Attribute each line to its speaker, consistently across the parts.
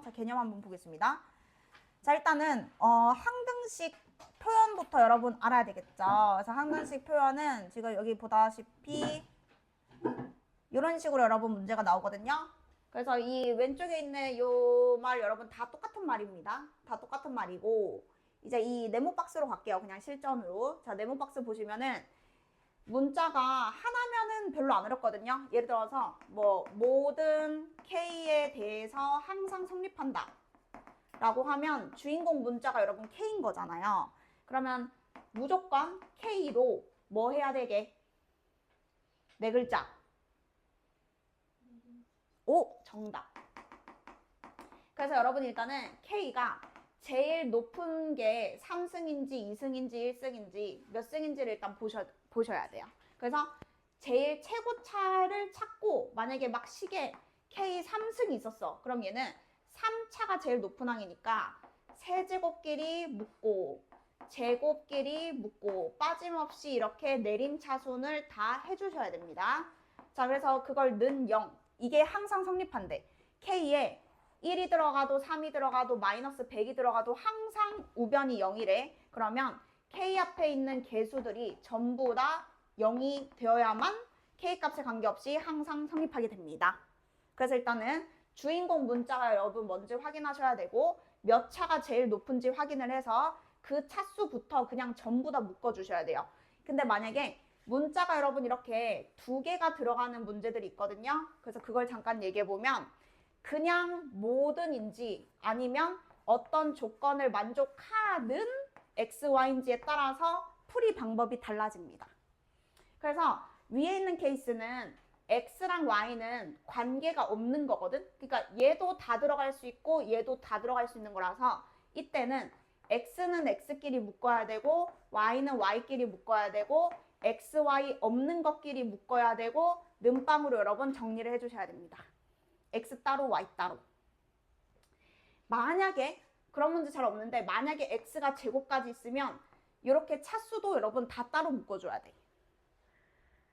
Speaker 1: 자, 개념 한번 보겠습니다. 자, 일단은 항등식 표현부터 여러분 알아야 되겠죠. 그래서 항등식 표현은 지금 여기 보다시피 이런 식으로 여러분 문제가 나오거든요. 그래서 이 왼쪽에 있는 요 말 여러분 다 똑같은 말입니다. 다 똑같은 말이고 이제 이 네모 박스로 갈게요. 그냥 실전으로. 자, 네모 박스 보시면은 문자가 하나면은 별로 안 어렵거든요. 예를 들어서 뭐 모든 K에 대해서 항상 성립한다 라고 하면 주인공 문자가 여러분 K인 거잖아요. 그러면 무조건 K로 뭐 해야 되게? 네 글자. 오, 정답. 그래서 여러분 일단은 K가 제일 높은 게 3승인지 2승인지 1승인지 몇 승인지를 일단 보셔야 돼요. 그래서 제일 최고차를 찾고 만약에 막 시계 K 3승이 있었어. 그럼 얘는 3차가 제일 높은 항이니까 세제곱끼리 묶고 제곱끼리 묶고 빠짐없이 이렇게 내림차순을 다 해주셔야 됩니다. 자, 그래서 그걸 는 0. 이게 항상 성립한대. K에 1이 들어가도 3이 들어가도 마이너스 100이 들어가도 항상 우변이 0이래. 그러면 K 앞에 있는 개수들이 전부 다 0이 되어야만 K 값에 관계없이 항상 성립하게 됩니다. 그래서 일단은 주인공 문자가 여러분 뭔지 확인하셔야 되고 몇 차가 제일 높은지 확인을 해서 그 차수부터 그냥 전부 다 묶어주셔야 돼요. 근데 만약에 문자가 여러분 이렇게 두 개가 들어가는 문제들이 있거든요. 그래서 그걸 잠깐 얘기해보면 그냥 모든인지 아니면 어떤 조건을 만족하는 X, Y인지에 따라서 풀이 방법이 달라집니다. 그래서 위에 있는 케이스는 X랑 Y는 관계가 없는 거거든. 그러니까 얘도 다 들어갈 수 있고 얘도 다 들어갈 수 있는 거라서 이때는 X는 X끼리 묶어야 되고 Y는 Y끼리 묶어야 되고 X, Y 없는 것끼리 묶어야 되고 는방으로 여러분 정리를 해주셔야 됩니다. X 따로 Y 따로. 만약에 그런 문제 잘 없는데 만약에 X가 제곱까지 있으면 이렇게 차수도 여러분 다 따로 묶어줘야 돼.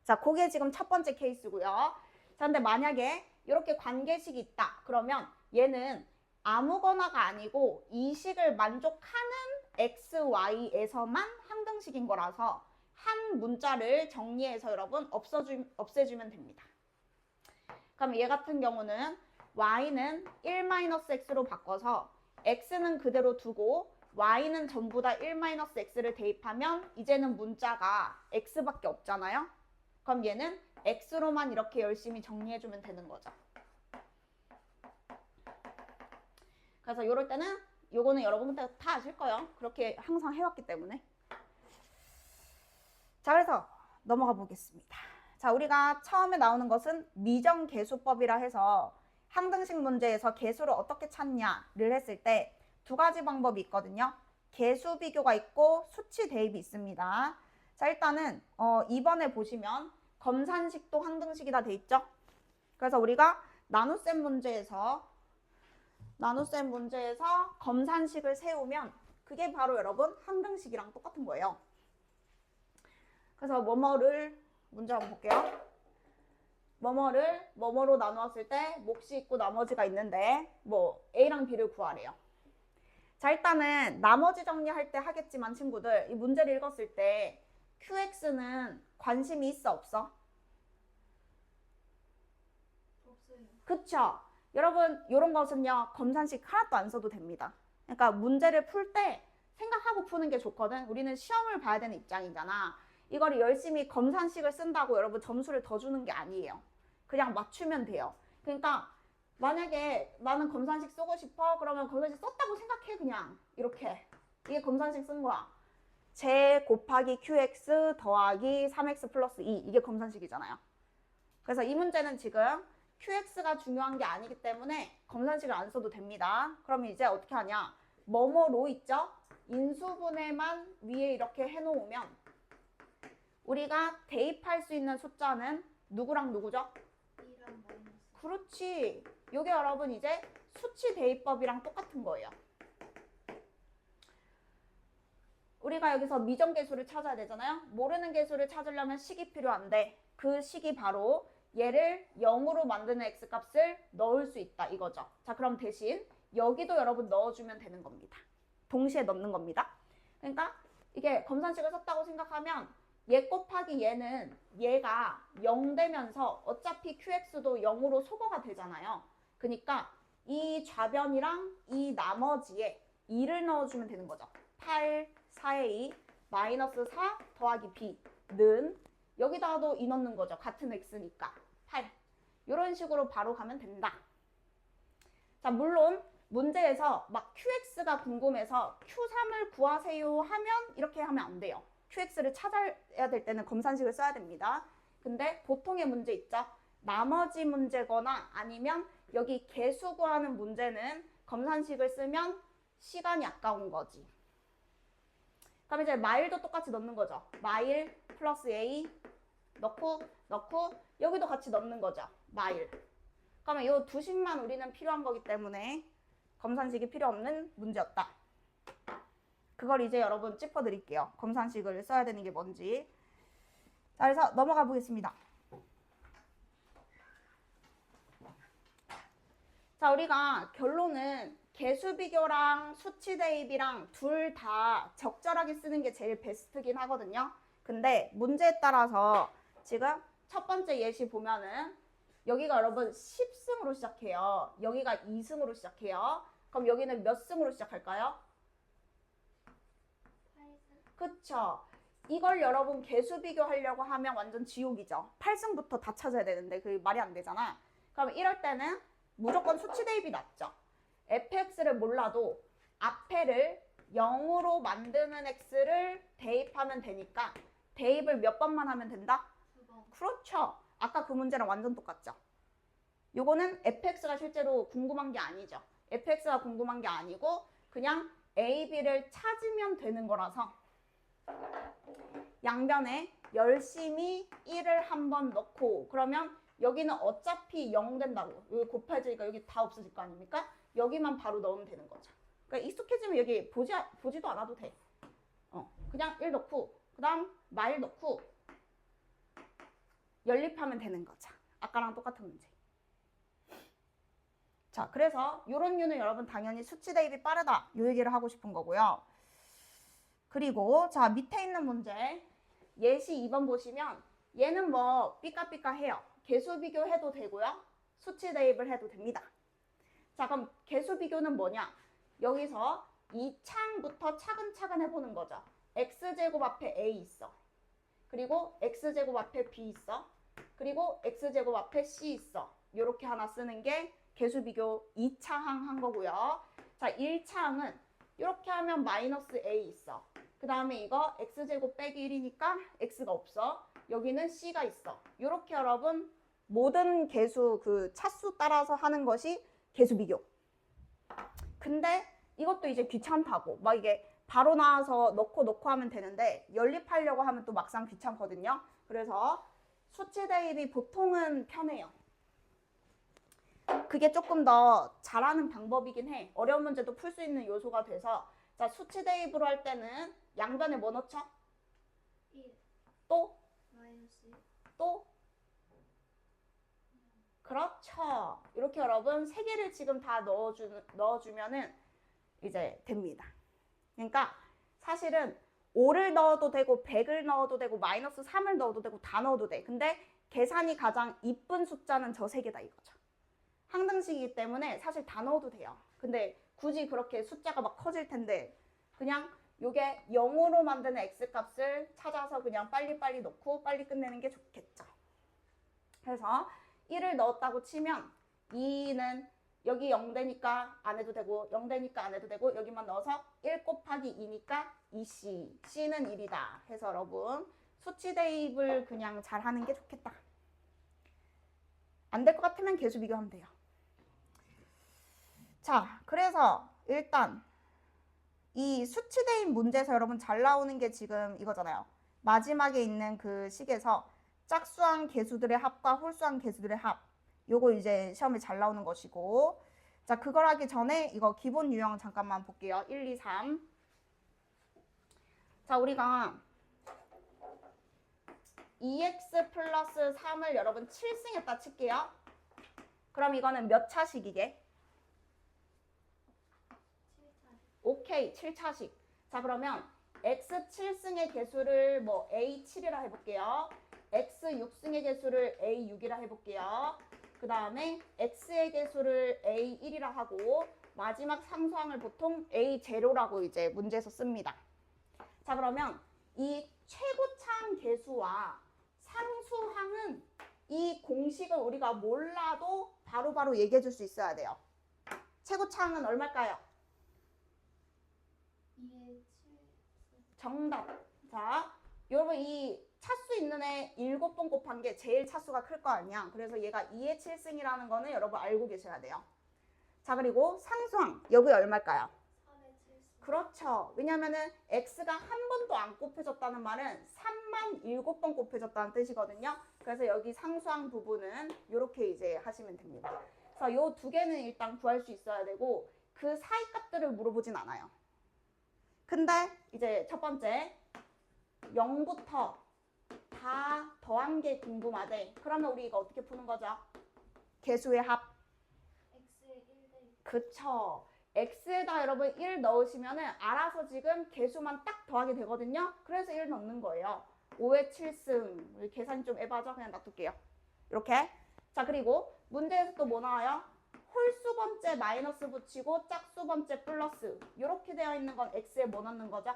Speaker 1: 자, 그게 지금 첫 번째 케이스고요. 자, 근데 만약에 이렇게 관계식이 있다. 그러면 얘는 아무거나가 아니고 이 식을 만족하는 X, Y에서만 항등식인 거라서 한 문자를 정리해서 여러분 없애주면 됩니다. 그럼 얘 같은 경우는 Y는 1-X로 바꿔서 X는 그대로 두고 Y는 전부 다 1-X를 대입하면 이제는 문자가 X밖에 없잖아요. 그럼 얘는 X로만 이렇게 열심히 정리해주면 되는 거죠. 그래서 이럴 때는 요거는 여러분들 다 아실 거예요. 그렇게 항상 해왔기 때문에. 자, 그래서 넘어가 보겠습니다. 자, 우리가 처음에 나오는 것은 미정계수법이라 해서 항등식 문제에서 계수를 어떻게 찾냐를 했을 때 두 가지 방법이 있거든요. 계수 비교가 있고 수치 대입이 있습니다. 자, 일단은 2번에 보시면 검산식도 항등식이다 돼 있죠. 그래서 우리가 나눗셈 문제에서 검산식을 세우면 그게 바로 여러분 항등식이랑 똑같은 거예요. 그래서 뭐뭐를 문제 한번 볼게요. 뭐뭐를 뭐뭐로 나누었을 때 몫이 있고 나머지가 있는데 뭐 A랑 B를 구하래요. 자, 일단은 나머지 정리할 때 하겠지만 친구들 이 문제를 읽었을 때 QX는 관심이 있어 없어?
Speaker 2: 없어요.
Speaker 1: 그쵸? 여러분 이런 것은요 검산식 하나도 안 써도 됩니다. 그러니까 문제를 풀 때 생각하고 푸는 게 좋거든. 우리는 시험을 봐야 되는 입장이잖아. 이거를 열심히 검산식을 쓴다고 여러분 점수를 더 주는 게 아니에요. 그냥 맞추면 돼요. 그러니까 만약에 나는 검산식 쓰고 싶어 그러면 검산식 썼다고 생각해. 그냥 이렇게 이게 검산식 쓴 거야. 제 곱하기 QX 더하기 3X 플러스 2 이게 검산식이잖아요. 그래서 이 문제는 지금 QX가 중요한 게 아니기 때문에 검산식을 안 써도 됩니다. 그럼 이제 어떻게 하냐? 뭐뭐로 있죠? 인수분해만 위에 이렇게 해놓으면 우리가 대입할 수 있는 숫자는 누구랑 누구죠?
Speaker 2: 2랑 마이너스.
Speaker 1: 그렇지. 이게 여러분 이제 수치 대입법이랑 똑같은 거예요. 우리가 여기서 미정계수를 찾아야 되잖아요. 모르는 계수를 찾으려면 식이 필요한데 그 식이 바로 얘를 0으로 만드는 x값을 넣을 수 있다 이거죠. 자, 그럼 대신 여기도 여러분 넣어주면 되는 겁니다. 동시에 넣는 겁니다. 그러니까 이게 검산식을 썼다고 생각하면 얘 곱하기 얘는 얘가 0 되면서 어차피 qx도 0으로 소거가 되잖아요. 그러니까 이 좌변이랑 이 나머지에 2를 넣어주면 되는 거죠. 8, 4의 2, 마이너스 4 더하기 b는 여기다가도 2 넣는 거죠. 같은 x니까 8. 이런 식으로 바로 가면 된다. 자, 물론 문제에서 막 qx가 궁금해서 q3을 구하세요 하면 이렇게 하면 안 돼요. qx를 찾아야 될 때는 검산식을 써야 됩니다. 근데 보통의 문제 있죠. 나머지 문제거나 아니면 여기 개수 구하는 문제는 검산식을 쓰면 시간이 아까운 거지. 그럼 이제 마일도 똑같이 넣는 거죠. 마일 플러스 a 넣고 여기도 같이 넣는 거죠. 마일. 그러면 이 두 식만 우리는 필요한 거기 때문에 검산식이 필요 없는 문제였다. 그걸 이제 여러분 짚어드릴게요. 검산식을 써야 되는 게 뭔지. 자, 그래서 넘어가 보겠습니다. 자, 우리가 결론은 개수 비교랑 수치 대입이랑 둘 다 적절하게 쓰는 게 제일 베스트긴 하거든요. 근데 문제에 따라서 지금 첫 번째 예시 보면은 여기가 여러분 10승으로 시작해요. 여기가 2승으로 시작해요. 그럼 여기는 몇 승으로 시작할까요?
Speaker 2: 8승.
Speaker 1: 그쵸. 이걸 여러분 개수 비교하려고 하면 완전 지옥이죠. 8승부터 다 찾아야 되는데 그게 말이 안 되잖아. 그럼 이럴 때는 무조건 수치 대입이 낫죠. fx를 몰라도 앞에를 0으로 만드는 x를 대입하면 되니까 대입을 몇 번만 하면 된다?
Speaker 2: 2번.
Speaker 1: 그렇죠. 아까 그 문제랑 완전 똑같죠. 요거는 fx가 실제로 궁금한 게 아니죠. fx가 궁금한 게 아니고 그냥 a, b를 찾으면 되는 거라서 양변에 열심히 1을 한번 넣고 그러면 여기는 어차피 0 된다고. 여기 곱해지니까 여기 다 없어질 거 아닙니까? 여기만 바로 넣으면 되는 거죠. 그러니까 익숙해지면 여기 보지도 않아도 돼. 그냥 1 넣고 그 다음 마일 넣고 연립하면 되는 거죠. 아까랑 똑같은 문제. 자, 그래서 이런 류는 여러분 당연히 수치 대입이 빠르다. 이 얘기를 하고 싶은 거고요. 그리고 자, 밑에 있는 문제 예시 2번 보시면 얘는 뭐 삐까삐까해요. 개수 비교해도 되고요. 수치 대입을 해도 됩니다. 자, 그럼 개수 비교는 뭐냐? 여기서 이 창부터 차근차근 해보는 거죠. x제곱 앞에 a 있어. 그리고 x제곱 앞에 b 있어. 그리고 x제곱 앞에 c 있어. 이렇게 하나 쓰는 게 개수 비교 2차항 한 거고요. 자, 1차항은 이렇게 하면 마이너스 a 있어. 그 다음에 이거 x제곱 빼기 1이니까 x가 없어. 여기는 c가 있어. 이렇게 여러분 모든 개수 그 차수 따라서 하는 것이 개수 비교. 근데 이것도 이제 귀찮다고 막 이게 바로 나와서 넣고 하면 되는데 연립하려고 하면 또 막상 귀찮거든요. 그래서 수치 대입이 보통은 편해요. 그게 조금 더 잘하는 방법이긴 해. 어려운 문제도 풀 수 있는 요소가 돼서 자, 수치 대입으로 할 때는 양변에 뭐 넣죠?
Speaker 2: 1.
Speaker 1: 또?
Speaker 2: 마이너스.
Speaker 1: 또? 그렇죠. 이렇게 여러분 세 개를 지금 다 넣어주면은 이제 됩니다. 그러니까 사실은 5를 넣어도 되고 100을 넣어도 되고 마이너스 3을 넣어도 되고 다 넣어도 돼. 근데 계산이 가장 이쁜 숫자는 저 세 개다 이거죠. 항등식이기 때문에 사실 다 넣어도 돼요. 근데 굳이 그렇게 숫자가 막 커질 텐데 그냥 요게 0으로 만드는 x값을 찾아서 그냥 빨리빨리 넣고 빨리 끝내는 게 좋겠죠. 그래서 1을 넣었다고 치면 2는 여기 0 되니까 안 해도 되고 0 되니까 안 해도 되고 여기만 넣어서 1 곱하기 2니까 2c, c는 1이다 해서 여러분 수치 대입을 그냥 잘 하는 게 좋겠다. 안 될 것 같으면 개수 비교하면 돼요. 자, 그래서 일단 이 수치 대입 문제에서 여러분 잘 나오는 게 지금 이거잖아요. 마지막에 있는 그 식에서 짝수항 개수들의 합과 홀수항 개수들의 합. 요거 이제 시험에 잘 나오는 것이고. 자, 그걸 하기 전에 이거 기본 유형 잠깐만 볼게요. 1, 2, 3. 자, 우리가 2x 플러스 3을 여러분 7승했다 칠게요. 그럼 이거는 몇 차식이게?
Speaker 2: 7차.
Speaker 1: 오케이, 7차식. 자, 그러면 x 7승의 개수를 뭐 a7이라 해볼게요. x 6승의 개수를 a6이라 해볼게요. 그 다음에 x의 개수를 a1이라 하고 마지막 상수항을 보통 a0라고 이제 문제에서 씁니다. 자, 그러면 이 최고차항 개수와 상수항은 이 공식을 우리가 몰라도 바로바로 얘기해 줄 수 있어야 돼요. 최고차항은 얼마일까요?
Speaker 2: 2의 7.
Speaker 1: 정답. 자, 여러분 이 차수 있는 애 7번 곱한 게 제일 차수가 클 거 아니야. 그래서 얘가 2의 7승이라는 거는 여러분 알고 계셔야 돼요. 자, 그리고 상수항. 여기 얼마일까요?
Speaker 2: 3의 7승.
Speaker 1: 그렇죠. 왜냐면은 x가 한 번도 안 곱해졌다는 말은 3만 7번 곱해졌다는 뜻이거든요. 그래서 여기 상수항 부분은 이렇게 이제 하시면 됩니다. 그래서 요 두 개는 일단 구할 수 있어야 되고 그 사이 값들을 물어보진 않아요. 근데 이제 첫 번째 0부터 다 더한 게 궁금하대. 그러면 우리 이거 어떻게 푸는 거죠? 개수의 합.
Speaker 2: x의 1대
Speaker 1: 그쵸. x에다 여러분 1 넣으시면은 알아서 지금 개수만 딱 더하게 되거든요. 그래서 1 넣는 거예요. 5의 7승. 계산이 좀 에바죠? 그냥 놔둘게요. 이렇게. 자, 그리고 문제에서 또 뭐 나와요? 홀수 번째 마이너스 붙이고 짝수 번째 플러스. 이렇게 되어 있는 건 x에 뭐 넣는 거죠?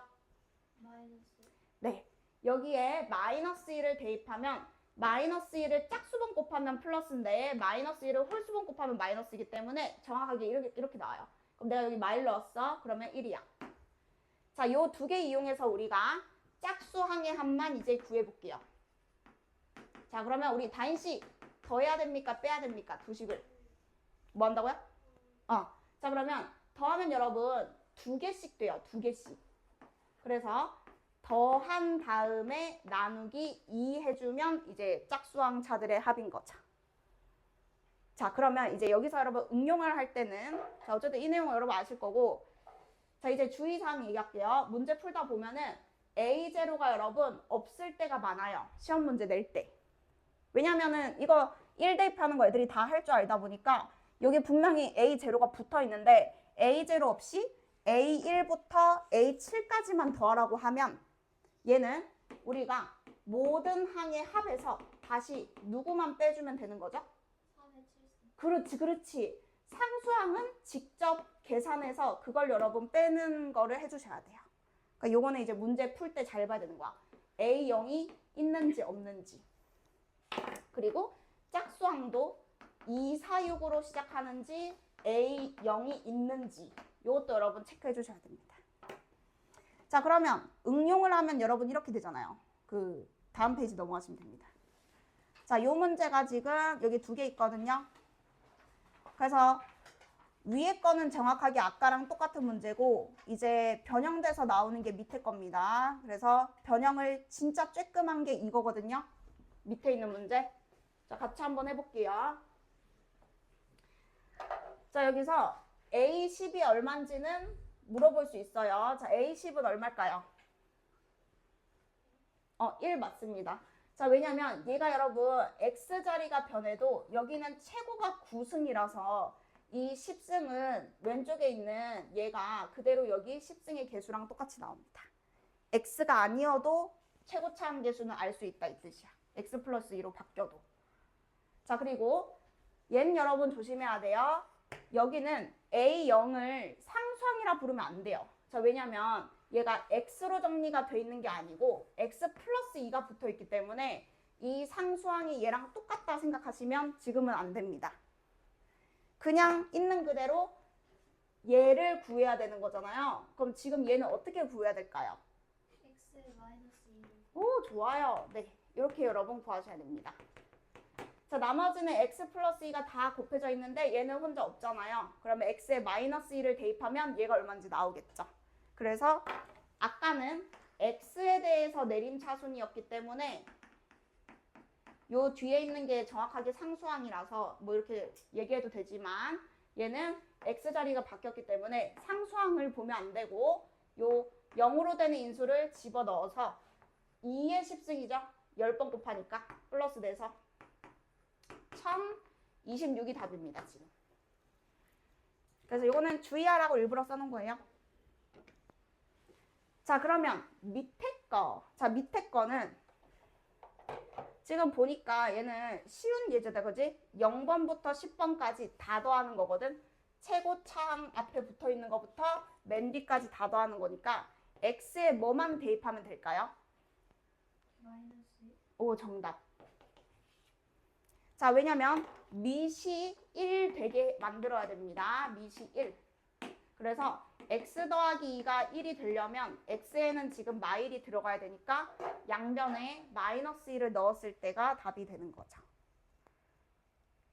Speaker 2: 마이너스.
Speaker 1: 네. 여기에 마이너스 1을 대입하면 마이너스 1을 짝수번 곱하면 플러스인데 마이너스 1을 홀수번 곱하면 마이너스이기 때문에 정확하게 이렇게 나와요. 그럼 내가 여기 마일 넣었어. 그러면 1이야. 자, 요 두 개 이용해서 우리가 짝수항의 합만 이제 구해볼게요. 자, 그러면 우리 다인씨 더해야 됩니까? 빼야 됩니까? 두 식을. 뭐 한다고요? 자, 그러면 더하면 여러분 두 개씩 돼요. 두 개씩. 그래서 더한 다음에 나누기 2 해주면 이제 짝수항 차들의 합인 거죠. 자, 그러면 이제 여기서 여러분 응용을 할 때는 자, 어쨌든 이 내용은 여러분 아실 거고 자, 이제 주의사항 얘기할게요. 문제 풀다 보면은 A0가 여러분 없을 때가 많아요. 시험 문제 낼 때. 왜냐면은 이거 1 대입하는 거 애들이 다 할 줄 알다 보니까 여기 분명히 A0가 붙어 있는데 A0 없이 A1부터 A7까지만 더하라고 하면 얘는 우리가 모든 항의 합에서 다시 누구만 빼주면 되는 거죠?
Speaker 2: 3의 7승.
Speaker 1: 그렇지, 그렇지. 상수항은 직접 계산해서 그걸 여러분 빼는 거를 해주셔야 돼요. 그러니까 요거는 이제 문제 풀 때 잘 봐야 되는 거야. A0이 있는지 없는지. 그리고 짝수항도 2, 4, 6으로 시작하는지 A0이 있는지 이것도 여러분 체크해 주셔야 됩니다. 자, 그러면 응용을 하면 여러분 이렇게 되잖아요. 그 다음 페이지 넘어가시면 됩니다. 자, 요 문제가 지금 여기 두 개 있거든요. 그래서 위에 거는 정확하게 아까랑 똑같은 문제고 이제 변형돼서 나오는 게 밑에 겁니다. 그래서 변형을 진짜 쬐끔한 게 이거거든요. 밑에 있는 문제. 자, 같이 한번 해볼게요. 자, 여기서 A10이 얼마인지는 물어볼 수 있어요. 자, A10은 얼마일까요? 1 맞습니다. 자, 왜냐면 얘가 여러분 X자리가 변해도 여기는 최고가 9승이라서 이 10승은 왼쪽에 있는 얘가 그대로 여기 10승의 개수랑 똑같이 나옵니다. X가 아니어도 최고차항 개수는 알 수 있다 이 뜻이야. X 플러스 2로 바뀌어도. 자, 그리고 얘는 여러분 조심해야 돼요. 여기는 A0을 상수항이라 부르면 안 돼요. 자, 왜냐면 얘가 X로 정리가 돼 있는 게 아니고 X 플러스 2가 붙어 있기 때문에 이 상수항이 얘랑 똑같다 생각하시면 지금은 안 됩니다. 그냥 있는 그대로 얘를 구해야 되는 거잖아요. 그럼 지금 얘는 어떻게 구해야 될까요?
Speaker 2: x의 마이너스 2.
Speaker 1: 오, 좋아요. 네, 이렇게 여러분 구하셔야 됩니다. 자, 나머지는 x 플러스 2가 다 곱해져 있는데 얘는 혼자 없잖아요. 그러면 x에 마이너스 2를 대입하면 얘가 얼마인지 나오겠죠. 그래서 아까는 x에 대해서 내림차순이었기 때문에 요 뒤에 있는 게 정확하게 상수항이라서 뭐 이렇게 얘기해도 되지만 얘는 x자리가 바뀌었기 때문에 상수항을 보면 안 되고 요 0으로 되는 인수를 집어넣어서 2의 10승이죠. 10번 곱하니까 플러스 돼서 1026이 답입니다, 지금. 그래서 이거는 주의하라고 일부러 써놓은 거예요. 자, 그러면 밑에 거. 자, 밑에 거는 지금 보니까 얘는 쉬운 예제다, 그지? 0번부터 10번까지 다 더하는 거거든. 최고창 앞에 붙어 있는 거부터 맨 뒤까지 다 더하는 거니까 x에 뭐만 대입하면 될까요?
Speaker 2: 마이너스
Speaker 1: 오, 정답. 자, 왜냐면 밑이 1 되게 만들어야 됩니다. 밑이 1. 그래서 x 더하기 2가 1이 되려면 x에는 지금 마일이 들어가야 되니까 양변에 마이너스 1을 넣었을 때가 답이 되는 거죠.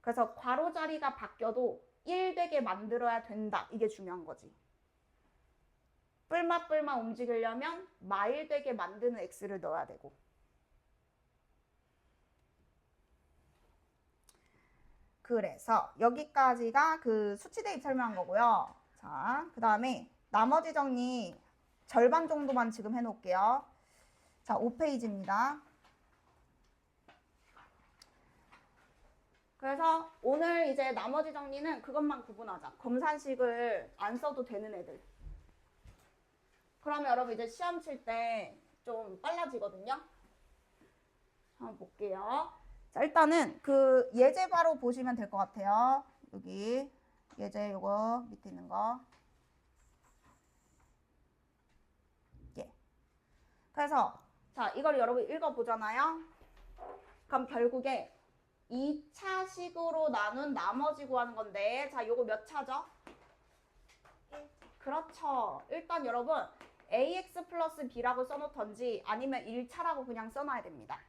Speaker 1: 그래서 괄호 자리가 바뀌어도 1 되게 만들어야 된다. 이게 중요한 거지. 뿔맛 움직이려면 마일 되게 만드는 x를 넣어야 되고. 그래서 여기까지가 그 수치 대입 설명한 거고요. 자, 그 다음에 나머지 정리 절반 정도만 지금 해놓을게요. 자, 5페이지입니다. 그래서 오늘 이제 나머지 정리는 그것만 구분하자. 검산식을 안 써도 되는 애들. 그러면 여러분 이제 시험 칠 때 좀 빨라지거든요. 한번 볼게요. 자, 일단은 그 예제 바로 보시면 될 것 같아요. 여기 예제 요거 밑에 있는 거. 예. 그래서 자, 이걸 여러분 읽어보잖아요. 그럼 결국에 2차식으로 나눈 나머지 구하는 건데, 자, 요거 몇 차죠?
Speaker 2: 1차.
Speaker 1: 그렇죠. 일단 여러분 ax 플러스 b라고 써놓던지 아니면 1차라고 그냥 써놔야 됩니다.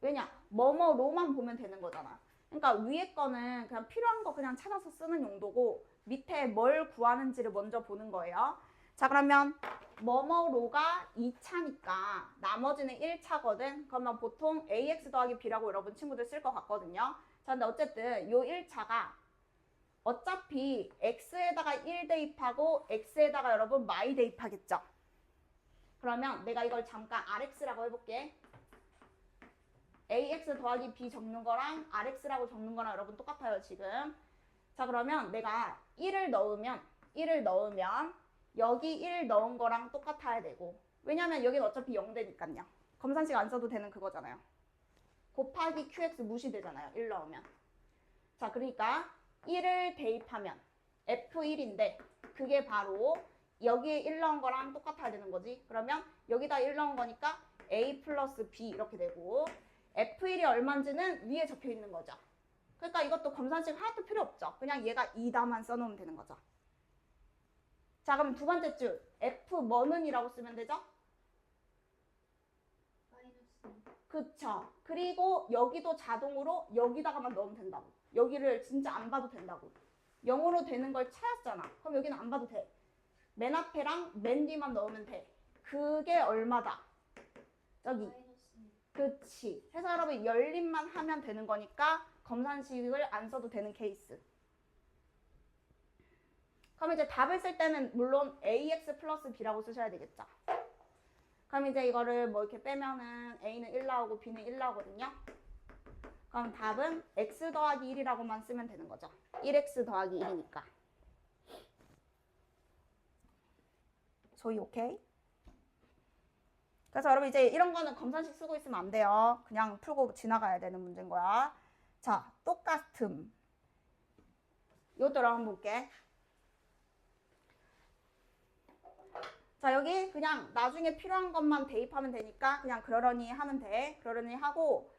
Speaker 1: 왜냐? 뭐뭐로만 보면 되는 거잖아. 그러니까 위에 거는 그냥 필요한 거 그냥 찾아서 쓰는 용도고 밑에 뭘 구하는지를 먼저 보는 거예요. 자, 그러면 뭐뭐로가 2차니까 나머지는 1차거든. 그러면 보통 ax 더하기 b라고 여러분 친구들 쓸 것 같거든요. 자, 근데 어쨌든 요 1차가 어차피 x에다가 1 대입하고 x에다가 여러분 마이 대입하겠죠. 그러면 내가 이걸 잠깐 rx라고 해볼게. ax 더하기 b 적는 거랑 rx라고 적는 거랑 여러분 똑같아요, 지금. 자, 그러면 내가 1을 넣으면 여기 1 넣은 거랑 똑같아야 되고, 왜냐면 여기는 어차피 0되니까요. 검산식 안 써도 되는 그거잖아요. 곱하기 qx 무시되잖아요, 1 넣으면. 자, 그러니까 1을 대입하면 f1인데 그게 바로 여기에 1 넣은 거랑 똑같아야 되는 거지. 그러면 여기다 1 넣은 거니까 a 플러스 b 이렇게 되고, f1이 얼마인지는 위에 적혀 있는 거죠. 그러니까 이것도 검산식 하나도 필요 없죠. 그냥 얘가 2다만 써놓으면 되는 거죠. 자, 그럼 두 번째 줄 f 뭐는 이라고 쓰면 되죠?
Speaker 2: 마이너스
Speaker 1: 그쵸. 그리고 여기도 자동으로 여기다가만 넣으면 된다고. 여기를 진짜 안 봐도 된다고. 0으로 되는 걸 찾았잖아. 그럼 여기는 안 봐도 돼. 맨 앞에랑 맨 뒤만 넣으면 돼. 그게 얼마다? 저기.
Speaker 2: 마이너스
Speaker 1: 그치. 그래서 여러분 열림만 하면 되는 거니까 검산식을 안 써도 되는 케이스. 그럼 이제 답을 쓸 때는 물론 ax 플러스 b라고 쓰셔야 되겠죠. 그럼 이제 이거를 뭐 이렇게 빼면은 a는 1 나오고 b는 1 나오거든요. 그럼 답은 x 더하기 1이라고만 쓰면 되는 거죠. 1x 더하기 1이니까. 소위 오케이? 그래서 여러분 이제 이런 거는 검산식 쓰고 있으면 안 돼요. 그냥 풀고 지나가야 되는 문제인 거야. 자, 똑같음. 이것도 한번 볼게. 자, 여기 그냥 나중에 필요한 것만 대입하면 되니까 그냥 그러려니 하면 돼. 그러려니 하고,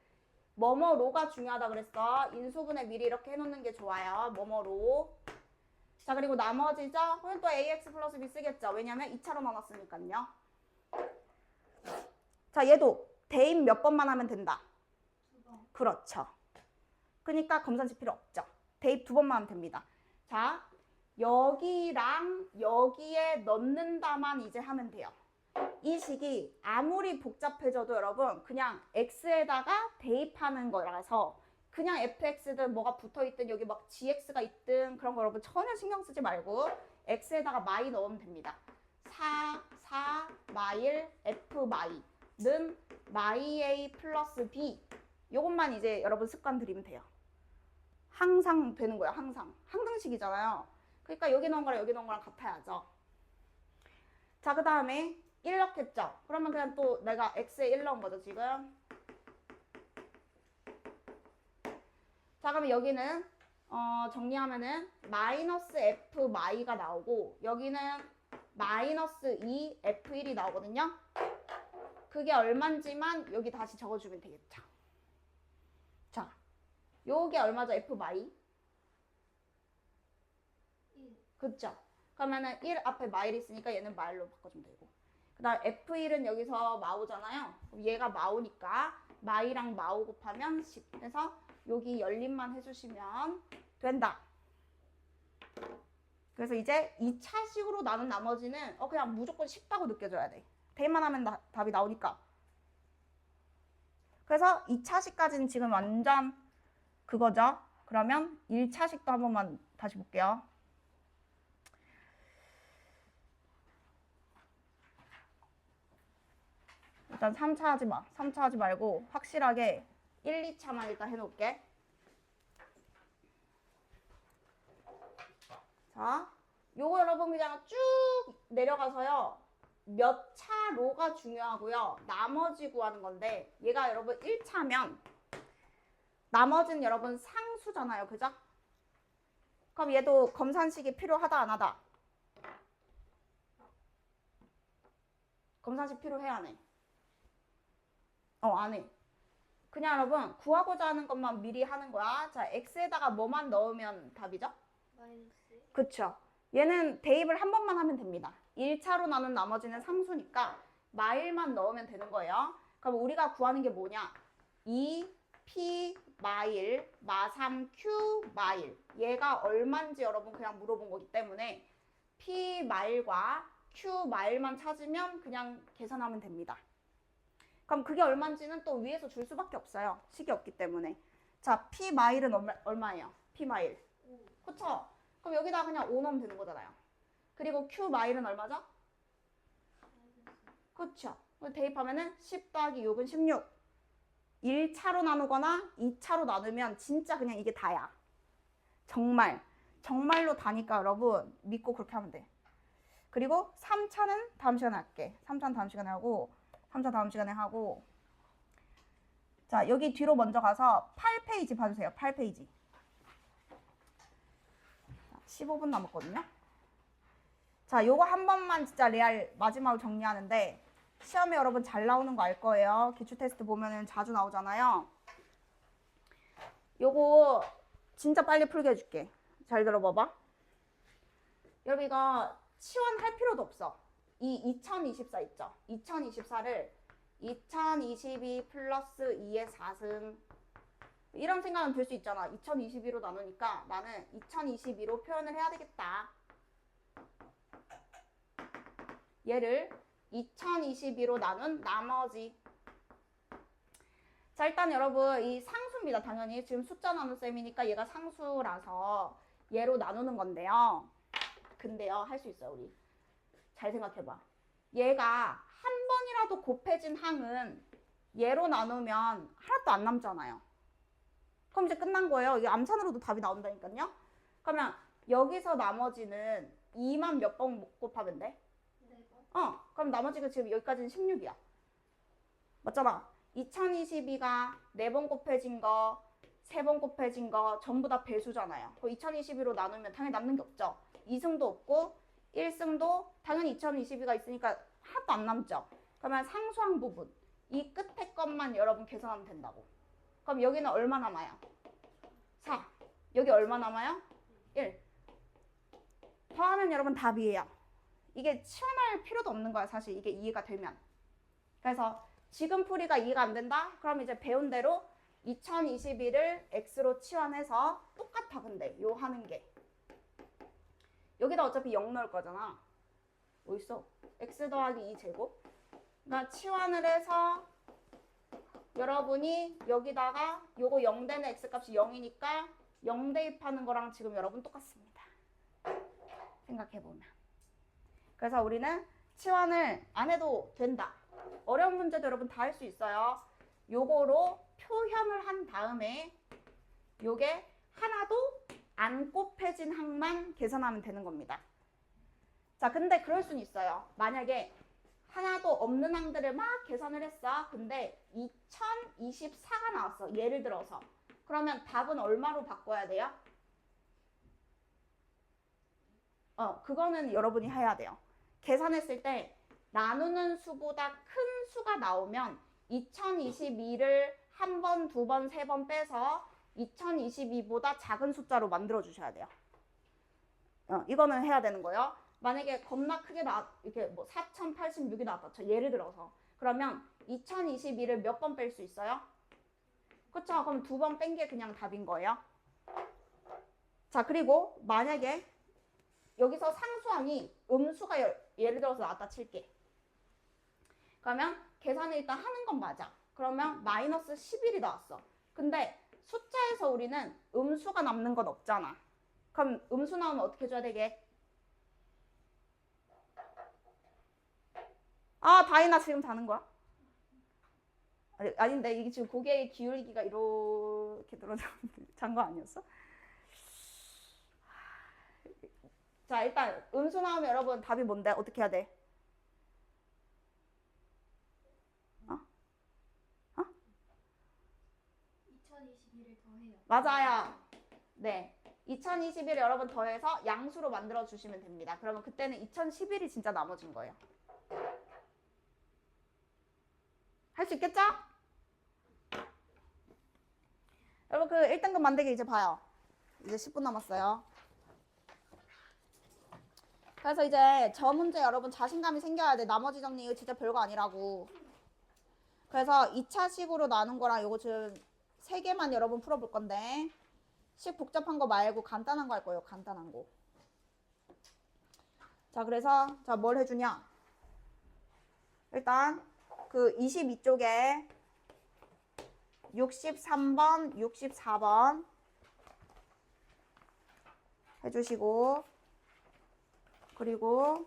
Speaker 1: 뭐뭐로가 중요하다 그랬어. 인수분해 미리 이렇게 해놓는 게 좋아요. 뭐뭐로. 자, 그리고 나머지죠. 그럼 또 ax 플러스 b 쓰겠죠. 왜냐면 2차로 나눴으니까요. 자, 얘도 대입 몇 번만 하면 된다.
Speaker 2: 2번.
Speaker 1: 그렇죠. 그러니까 검산식 필요 없죠. 대입 2번만 하면 됩니다. 자, 여기랑 여기에 넣는다만 이제 하면 돼요. 이 식이 아무리 복잡해져도 여러분 그냥 x에다가 대입하는 거라서 그냥 fx든 뭐가 붙어있든 여기 막 gx가 있든 그런 거 여러분 전혀 신경 쓰지 말고 x에다가 마이 넣으면 됩니다. 4 마일 f 마이. 마이 A 플러스 B. 요것만 이제 여러분 습관 들이면 돼요. 항상 되는 거야, 항상. 항등식이잖아요. 그러니까 여기 넣은 거랑 여기 넣은 거랑 같아야죠. 자, 그 다음에 1 넣겠죠? 그러면 그냥 또 내가 x에 1 넣은 거죠, 지금. 자, 그러면 여기는 정리하면은 마이너스 f 마이가 나오고 여기는 마이너스 2 f1이 나오거든요. 그게 얼만지만 여기 다시 적어주면 되겠죠. 자, 요게 얼마죠? f 마이?
Speaker 2: 1.
Speaker 1: 그쵸? 그러면은 1 앞에 마일 있으니까 얘는 마일로 바꿔주면 되고. 그 다음 f1은 여기서 마오잖아요. 그럼 얘가 마오니까 마이랑 마오 곱하면 10. 그래서 여기 열림만 해주시면 된다. 그래서 이제 2차식으로 나눈 나머지는 그냥 무조건 쉽다고 느껴져야 돼. 대입만 하면 답이 나오니까. 그래서 2차식까지는 지금 완전 그거죠. 그러면 1차식도 한 번만 다시 볼게요. 일단 3차 하지 마. 3차 하지 말고 확실하게 1, 2차만 일단 해놓을게. 자, 요거 여러분 그냥 쭉 내려가서요. 몇 차로가 중요하고요. 나머지 구하는 건데 얘가 여러분 1차면 나머지는 여러분 상수잖아요. 그죠? 그럼 얘도 검산식이 필요하다 안 하다? 검산식 필요해 안 해? 안 해. 그냥 여러분 구하고자 하는 것만 미리 하는 거야. 자, x에다가 뭐만 넣으면 답이죠?
Speaker 2: 마이너스.
Speaker 1: 그쵸. 얘는 대입을 한 번만 하면 됩니다. 1차로 나눈 나머지는 상수니까 마일만 넣으면 되는 거예요. 그럼 우리가 구하는 게 뭐냐? 2p 마일 마 3q 마일. 얘가 얼마인지 여러분 그냥 물어본 거기 때문에 p 마일과 q 마일만 찾으면 그냥 계산하면 됩니다. 그럼 그게 얼마인지는 또 위에서 줄 수밖에 없어요. 식이 없기 때문에. 자, p 마일은 얼마예요? p 마일.
Speaker 2: 5.
Speaker 1: 그쵸? 그럼 여기다 그냥 5 넣으면 되는 거잖아요. 그리고 q 마일은 얼마죠? 그쵸? 대입하면은 10 더하기 6은 16. 1차로 나누거나 2차로 나누면 진짜 그냥 이게 다야. 정말로 다니까 여러분 믿고 그렇게 하면 돼. 그리고 3차는 다음 시간에 할게. 3차는 다음 시간에 하고 3차 다음 시간에 하고. 자, 여기 뒤로 먼저 가서 8페이지 봐주세요. 8페이지. 15분 남았거든요. 자, 요거 한 번만 진짜 레알 마지막으로 정리하는데 시험에 여러분 잘 나오는 거 알 거예요. 기출 테스트 보면은 자주 나오잖아요. 요거 진짜 빨리 풀게 해줄게. 잘 들어봐봐. 여러분 이거 치환할 필요도 없어. 이 2024 있죠? 2024를 2022 플러스 2의 4승 이런 생각은 들 수 있잖아. 2022로 나누니까 나는 2022로 표현을 해야 되겠다. 얘를 2022로 나눈 나머지. 자, 일단 여러분 이 상수입니다. 당연히 지금 숫자 나눈 셈이니까 얘가 상수라서 얘로 나누는 건데요. 근데요, 할 수 있어요. 우리 잘 생각해봐. 얘가 한 번이라도 곱해진 항은 얘로 나누면 하나도 안 남잖아요. 그럼 이제 끝난 거예요. 이게 암산으로도 답이 나온다니까요. 그러면 여기서 나머지는 2만 몇 번 곱하면 돼?
Speaker 2: 4번.
Speaker 1: 그럼 나머지가 지금 여기까지는 16이야. 맞잖아. 2022가 4번 곱해진 거, 3번 곱해진 거 전부 다 배수잖아요. 2022로 나누면 당연히 남는 게 없죠. 2승도 없고 1승도 당연히 2022가 있으니까 하나도 안 남죠. 그러면 상수항 부분, 이 끝에 것만 여러분 계산하면 된다고. 그럼 여기는 얼마 남아요? 4. 여기 얼마 남아요? 1. 더하면 여러분 답이에요. 이게 치환할 필요도 없는 거야. 사실 이게 이해가 되면. 그래서 지금 풀이가 이해가 안 된다? 그럼 이제 배운 대로 2021을 x로 치환해서 똑같아. 근데 요 하는 게 여기다 어차피 0 넣을 거잖아. 어딨어? x 더하기 2제곱. 그러니까 치환을 해서 여러분이 여기다가 요거 0 되는 x값이 0이니까 0 대입하는 거랑 지금 여러분 똑같습니다. 생각해보면. 그래서 우리는 치환을 안 해도 된다. 어려운 문제도 여러분 다 할 수 있어요. 요거로 표현을 한 다음에 요게 하나도 안 곱해진 항만 계산하면 되는 겁니다. 자, 근데 그럴 수는 있어요. 만약에 하나도 없는 항들을 막 계산을 했어. 근데 2024가 나왔어. 예를 들어서. 그러면 답은 얼마로 바꿔야 돼요? 그거는 여러분이 해야 돼요. 계산했을 때 나누는 수보다 큰 수가 나오면 2022를 한 번, 두 번, 세 번 빼서 2022보다 작은 숫자로 만들어 주셔야 돼요. 이거는 해야 되는 거예요. 만약에 겁나 크게 이렇게 뭐 4086이 나왔다. 예를 들어서. 그러면 2022를 몇 번 뺄 수 있어요? 그쵸? 그럼 두 번 뺀 게 그냥 답인 거예요. 자, 그리고 만약에 여기서 상수항이 음수가 예를 들어서 나왔다 칠게. 그러면 계산을 일단 하는 건 맞아. 그러면 마이너스 11이 나왔어. 근데 숫자에서 우리는 음수가 남는 건 없잖아. 그럼 음수 나오면 어떻게 해줘야 되게? 아, 다이나 지금 자는 거야? 아닌데 이게 지금 고개 기울기가 이렇게 늘어져 잔 거 아니었어? 자, 일단 음수 나오면 여러분 답이 뭔데? 어떻게 해야 돼?
Speaker 2: 2022를 더해요.
Speaker 1: 맞아요. 네. 2021 여러분 더해서 양수로 만들어 주시면 됩니다. 그러면 그때는 2011이 진짜 나머진 거예요. 할 수 있겠죠? 여러분 그 1등급 만들기 이제 봐요. 이제 10분 남았어요. 그래서 이제 저 문제 여러분 자신감이 생겨야 돼. 나머지 정리 이거 진짜 별거 아니라고. 그래서 2차식으로 나눈 거랑 이거 지금 3개만 여러분 풀어볼 건데 식 복잡한 거 말고 간단한 거 할 거예요. 간단한 거. 자, 그래서 자, 뭘 해주냐? 일단 그 22쪽에 63번, 64번 해주시고 그리고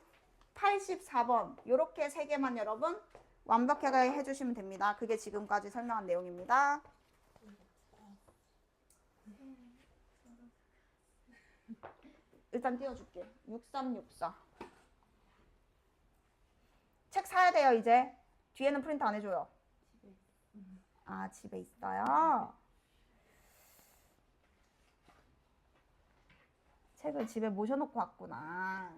Speaker 1: 84번 요렇게 3개만 여러분 완벽하게 해주시면 됩니다. 그게 지금까지 설명한 내용입니다. 일단 띄워줄게. 6364. 책 사야 돼요 이제. 뒤에는 프린트 안 해줘요. 아, 집에 있어요? 책을 집에 모셔놓고 왔구나.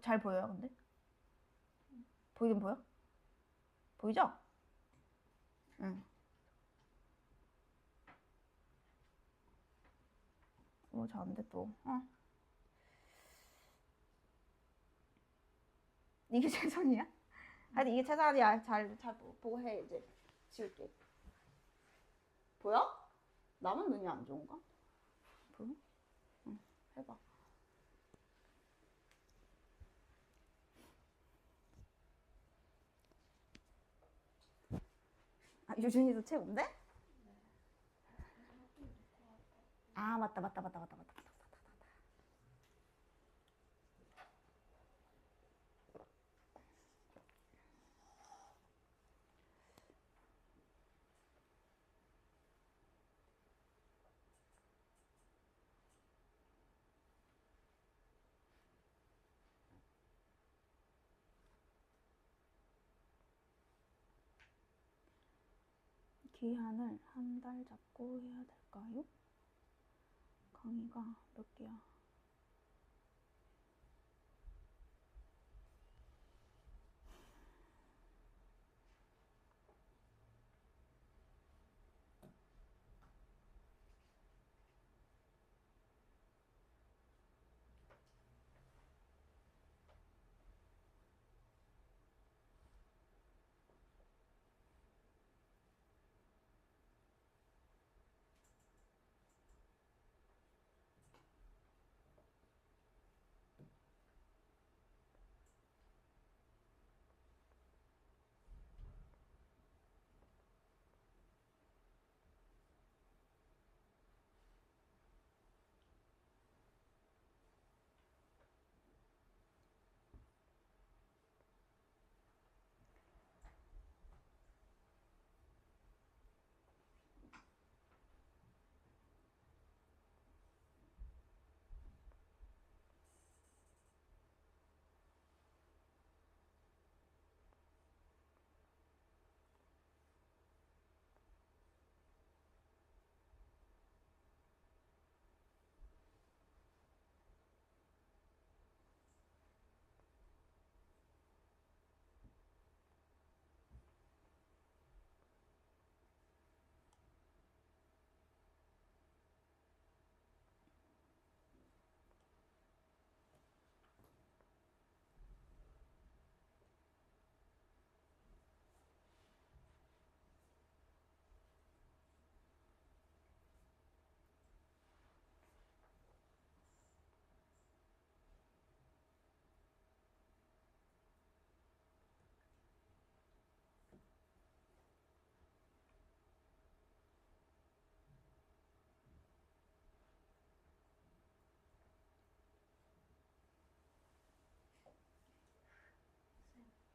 Speaker 1: 잘 보여요 근데? 보이긴 보여? 보이죠? 응. 잘 안 돼 또. 이게 최선이야? 하여튼 이게 최선이야. 잘 보고 해 이제. 지울게. 보여? 나만 눈이 안 좋은가? 보여? 응, 해봐. 아, 유준이도 책 온대? 아, 맞다. 기한을 한 달 잡고 해야 될까요? 강의가 몇 개야?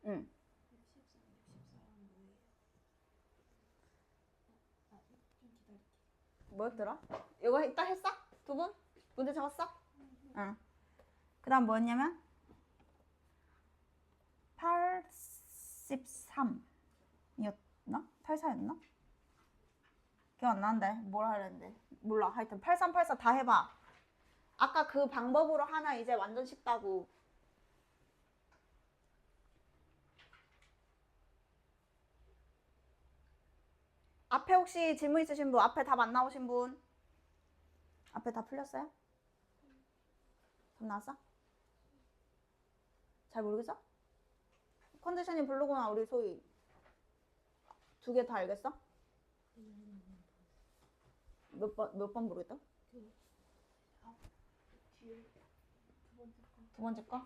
Speaker 1: 응.
Speaker 2: 64랑 뭐예요? 좀 기다릴게.
Speaker 1: 뭐였더라? 이거 이따 했어? 두 분? 문제 적었어? 응. 그 다음 뭐였냐면 83이었나? 84였나? 기억 안 나는데 뭘 하려는데 몰라. 하여튼 8384 다 해봐. 아까 그 방법으로 하나 이제 완전 쉽다고. 앞에 혹시 질문 있으신 분? 앞에 답 안 나오신 분? 앞에 다 풀렸어요? 답 나왔어? 잘 모르겠어? 컨디션이 별로구나. 우리 소희 두 개 다 알겠어? 몇 번 모르겠다?
Speaker 2: 뒤에 두 번째 거.
Speaker 1: 두 번째 거?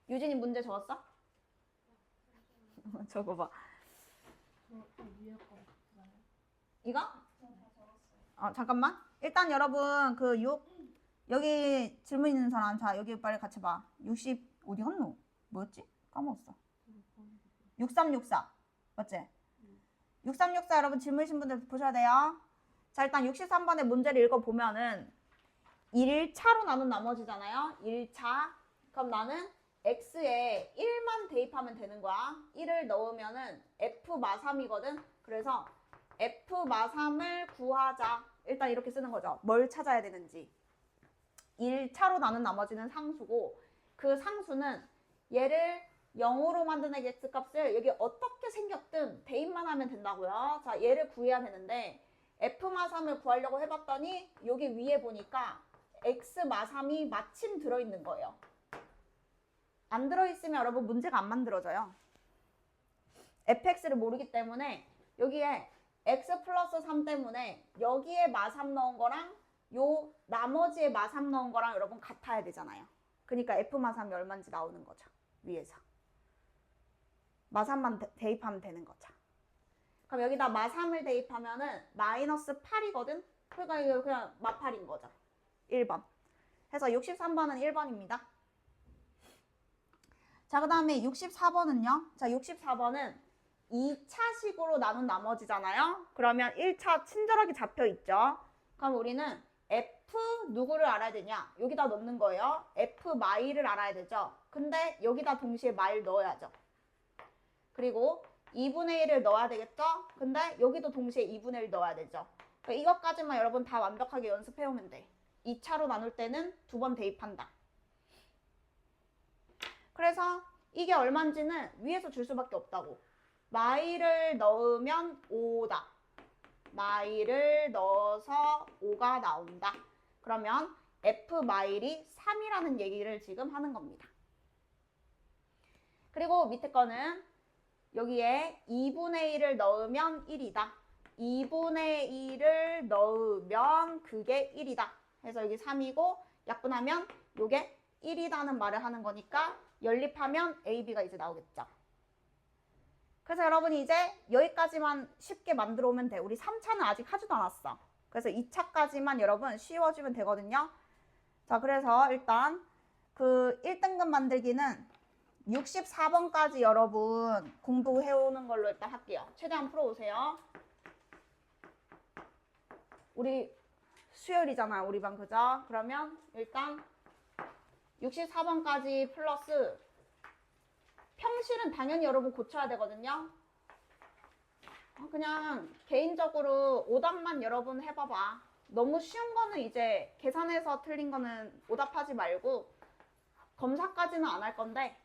Speaker 1: 유진이 문제 적었어? 적어봐.
Speaker 2: 저 위에 거 맞아요?
Speaker 1: 이거?
Speaker 2: 저다 적었어요.
Speaker 1: 잠깐만. 일단 여러분 그 여기 질문 있는 사람 자 여기 빨리 같이 봐. 60 어디 갔노? 뭐였지? 까먹었어. 6364 맞지? 6364 여러분 질문이신 분들 보셔야 돼요. 자 일단 63번의 문제를 읽어보면은 1차로 나눈 나머지잖아요. 1차. 그럼 나는 x에 1만 대입하면 되는 거야. 1을 넣으면은 f 마3이거든. 그래서 f 마3을 구하자. 일단 이렇게 쓰는 거죠. 뭘 찾아야 되는지. 1차로 나눈 나머지는 상수고 그 상수는 얘를 0으로 만드는 x값을 여기 어떻게 생겼든 대입만 하면 된다고요. 자 얘를 구해야 되는데 f마3을 구하려고 해봤더니 여기 위에 보니까 x마3이 마침 들어있는 거예요. 안 들어있으면 여러분 문제가 안 만들어져요. fx를 모르기 때문에 여기에 x 플러스 3 때문에 여기에 마3 넣은 거랑 요 나머지에 마3 넣은 거랑 여러분 같아야 되잖아요. 그러니까 f마3이 얼마인지 나오는 거죠. 위에서. 마3만 대입하면 되는 거죠. 그럼 여기다 마3을 대입하면은 마이너스 8이거든? 그러니까 이거 그냥 마8인 거죠. 1번. 해서 63번은 1번입니다. 자, 그 다음에 64번은요. 자, 64번은 2차식으로 나눈 나머지잖아요. 그러면 1차 친절하게 잡혀 있죠. 그럼 우리는 F 누구를 알아야 되냐? 여기다 넣는 거예요. F 마일을 알아야 되죠. 근데 여기다 동시에 마일 넣어야죠. 그리고 2분의 1을 넣어야 되겠죠? 근데 여기도 동시에 2분의 1 넣어야 되죠. 그러니까 이것까지만 여러분 다 완벽하게 연습해오면 돼. 2차로 나눌 때는 2번 대입한다. 그래서 이게 얼마인지는 위에서 줄 수밖에 없다고. 마일을 넣으면 5다. 마일을 넣어서 5가 나온다. 그러면 F 마일이 3이라는 얘기를 지금 하는 겁니다. 그리고 밑에 거는 여기에 2분의 1을 넣으면 1이다. 2분의 1을 넣으면 그게 1이다. 해서 여기 3이고 약분하면 요게 1이라는 말을 하는 거니까 연립하면 A, B가 이제 나오겠죠. 그래서 여러분이 이제 여기까지만 쉽게 만들어 오면 돼. 우리 3차는 아직 하지도 않았어. 그래서 2차까지만 여러분 쉬워지면 되거든요. 자, 그래서 일단 그 1등급 만들기는 64번까지 여러분 공부해오는 걸로 일단 할게요. 최대한 풀어오세요. 우리 수요일이잖아, 우리 반, 그죠? 그러면 일단 64번까지 플러스 평실은 당연히 여러분 고쳐야 되거든요. 그냥 개인적으로 오답만 여러분 해봐봐. 너무 쉬운 거는 이제 계산해서 틀린 거는 오답하지 말고 검사까지는 안 할 건데